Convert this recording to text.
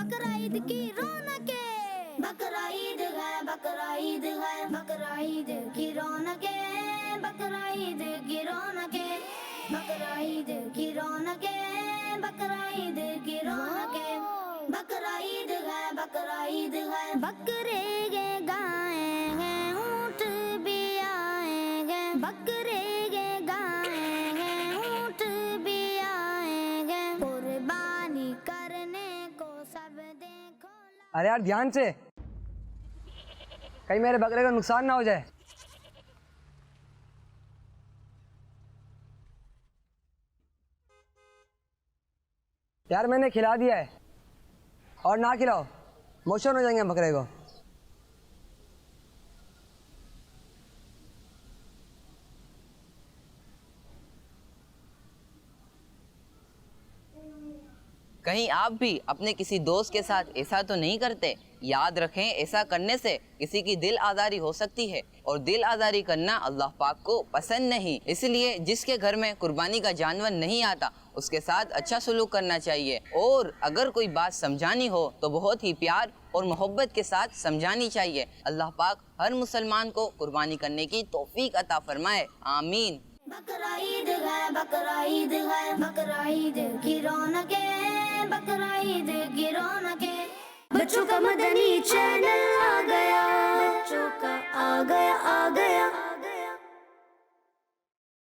बकरा ईद की रौनकें, बकरा ईद है, बकरा ईद है, बकरा ईद की रौनकें, बकरा ईद की रौनकें, बकरा ईद की रौनकें, बकरा ईद की रौनकें, बकरा ईद है, बकरा ईद है, बकरे गे गाए हैं, ऊंट भी आएंगे, बकरे गे गाए हैं, ऊंट भी आएंगे, कुर्बानी करने को सब देखो। अरे यार ध्यान से, कहीं मेरे बकरे का नुकसान ना हो जाए। यार मैंने खिला दिया है, और ना खिलाओ, मोशन हो जाएंगे बकरे को। कहीं आप भी अपने किसी दोस्त के साथ ऐसा तो नहीं करते? याद रखें, ऐसा करने से किसी की दिल आज़ारी हो सकती है, और दिल आज़ारी करना अल्लाह पाक को पसंद नहीं। इसलिए जिसके घर में कुर्बानी का जानवर नहीं आता उसके साथ अच्छा सलूक करना चाहिए, और अगर कोई बात समझानी हो तो बहुत ही प्यार और मोहब्बत के साथ समझानी चाहिए। अल्लाह पाक हर मुसलमान को कुर्बानी करने की तौफीक अता फरमाए, आमीन। बकरा ईद है, बकरा ईद है, बकरा ईद की रौनकें, बकरा ईद की रौनकें। बच्चों का मदनी चैनल आ गया, बच्चों का आ गया, आ गया।